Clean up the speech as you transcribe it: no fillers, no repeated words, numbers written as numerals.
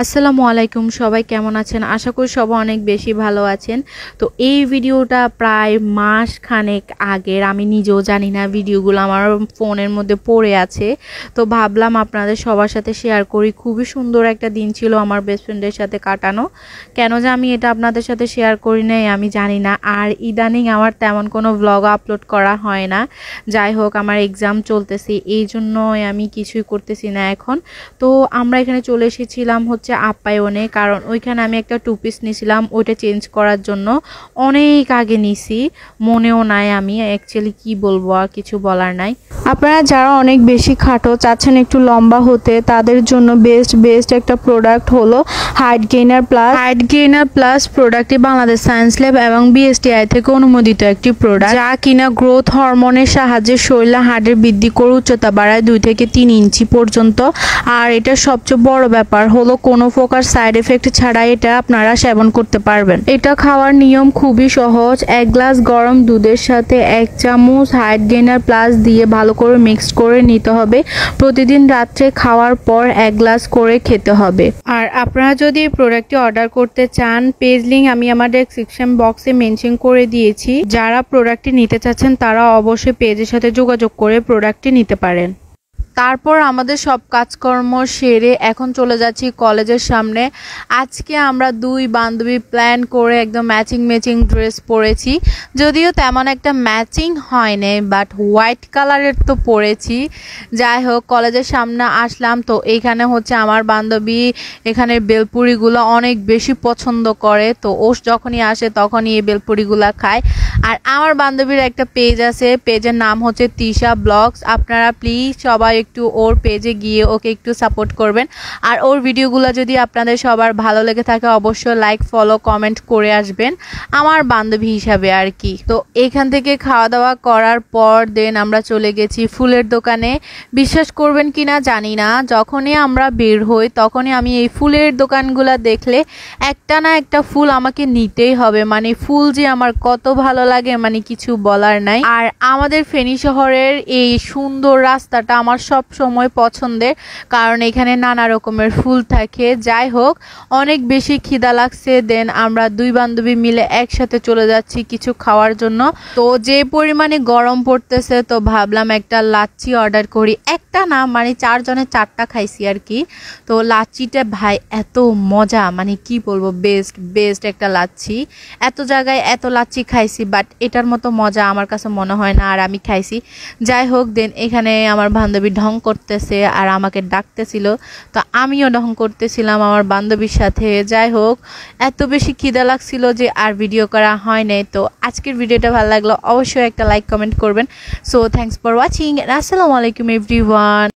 আসসালামু আলাইকুম, সবাই কেমন আছেন? আশা করি সবাই অনেক বেশি ভালো আছেন। তো এই ভিডিওটা প্রায় মাস খানেক আগের, আমি নিজেও জানি না, ভিডিওগুলো আমার ফোনের মধ্যে পড়ে আছে। তো ভাবলাম আপনাদের সবার সাথে শেয়ার করি। খুবই সুন্দর একটা দিন ছিল আমার বেস্ট ফ্রেন্ডের সাথে কাটানো। কেন যে আমি এটা আপনাদের সাথে শেয়ার করি নাই আমি জানি না। আর ইদানিং আমার তেমন কোনো ব্লগ আপলোড করা হয় না। যাই হোক, আমার এক্সাম চলতেছে, এই জন্যই আমি কিছুই করতেছি না এখন। তো আমরা এখানে চলে এসেছিলাম আপ্যায়নে, কারণ ওইখানে আমি একটা টু পিস নিয়েছিলাম, ওইটা চেঞ্জ করার জন্য। অনেক আগে নিছি, মনেও নাই আমি অ্যাকচুয়ালি কি বলবো, আর কিছু বলার নাই। আপনারা যারা অনেক বেশি খাটো চাচ্ছেন একটু লম্বা হতে, তাদের জন্য বেস্ট একটা প্রোডাক্ট হলো হাইট গেইনার প্লাস প্রোডাক্টটি বাংলাদেশ সায়েন্স ল্যাব এবং বিএসটিআই থেকে অনুমোদিত একটি প্রোডাক্ট, যা কিনা গ্রোথ হরমোনের সাহায্যে শরীরে হাড়ের বৃদ্ধি করে উচ্চতা বাড়ায় 2 থেকে 3 ইঞ্চি পর্যন্ত। আর এটা সবচেয়ে বড় ব্যাপার হলো কোনো প্রকার সাইড এফেক্ট ছাড়া এটা আপনারা সেবন করতে পারবেন। এটা খাওয়ার নিয়ম খুবই সহজ। 1 গ্লাস গরম দুধের সাথে 1 চামচ হাইট গেইনার প্লাস দিয়ে ভালো করে মিক্সড করে নিতে হবে। প্রতিদিন রাত্রে খাওয়ার পর 1 গ্লাস করে খেতে হবে। আর আপনারা যদি এই প্রোডাক্টটি অর্ডার করতে চান, পেজ লিংক আমি আমার ডেসক্রিপশন বক্সে মেনশন করে দিয়েছি। যারা প্রোডাক্টটি নিতে চাচ্ছেন তারা অবশ্যই পেজের সাথে যোগাযোগ করে প্রোডাক্টটি নিতে পারেন। তারপর আমাদের সব কাজকর্ম সেরে এখন চলে যাচ্ছি কলেজের সামনে। আজকে আমরা 2 বান্ধবী প্ল্যান করে একদম ম্যাচিং ড্রেস পরেছি, যদিও তেমন একটা ম্যাচিং হয় নাই, বাট হোয়াইট কালারের তো পরেছি। যাই হোক, কলেজের সামনে আসলাম। তো এইখানে আমার বান্ধবী এখানে বেলপুরিগুলো অনেক বেশি পছন্দ করে, তো ও যখনই আসে তখনই এই বেলপুরিগুলো খায়। আর আমার বান্ধবীর একটা পেজ আছে, পেজের নাম তিশা ব্লগস। আপনারা প্লিজ সবাই একটু ওর পেজে গিয়ে ওকে একটু সাপোর্ট করবেন। আর ওর ভিডিওগুলো যদি আপনাদের সবার ভালো লেগে থাকে অবশ্যই লাইক, ফলো, কমেন্ট করে আসবেন আমার বান্ধবী হিসাবে আর কি। তো এখান থেকে খাওয়া দাওয়া করার পর দেন আমরা চলে গেছি ফুলের দোকানে। বিশ্বাস করবেন কিনা জানি না, যখনই আমরা বের হই তখনই আমি এই ফুলের দোকানগুলো দেখলে একটা না একটা ফুল আমাকে নিতেই হবে। মানে ফুল যে আমার কত ভালো লাগে, মানে কিছু বলার নাই। আর আমাদের ফেনী শহরের এই সুন্দর রাস্তাটা আমার সব সময় পছন্দের, কারণ এখানে নানা রকমের ফুল থাকে। যাই হোক, অনেক বেশি খিদা লাগছে, দেন আমরা 2 বান্ধবী মিলে একসাথে চলে যাচ্ছি কিছু খাওয়ার জন্য। তো যে পরিমাণে গরম পড়তেছে, তো ভাবলাম একটা লাচ্ছি অর্ডার করি। একটা না, মানে 4 জনে 4টা খাইছি আর কি। তো লাচ্ছিটা ভাই এত মজা, মানে কি বলবো, বেস্ট একটা লাচ্ছি। এত জায়গায় এত লাচ্ছি খাইছি, বাট এটার মতো মজা আমার কাছে মনে হয় না, আর আমি খাইছি। যাই হোক, দেন এখানে আমার বান্ধবী ঢং করতেছে আর আমাকে ডাকতেছিল, তো আমিও ঢং করতেছিলাম আমার বান্ধবীর সাথে। যাই হোক, এত বেশি খিদা লাগছিল যে আর ভিডিও করা হয় নাই। তো আজকের ভিডিওটা ভালো লাগলো অবশ্যই একটা লাইক কমেন্ট করবেন। সো থ্যাঙ্কস ফর ওয়াচিং, আসসালামু আলাইকুম এভরিওয়ান।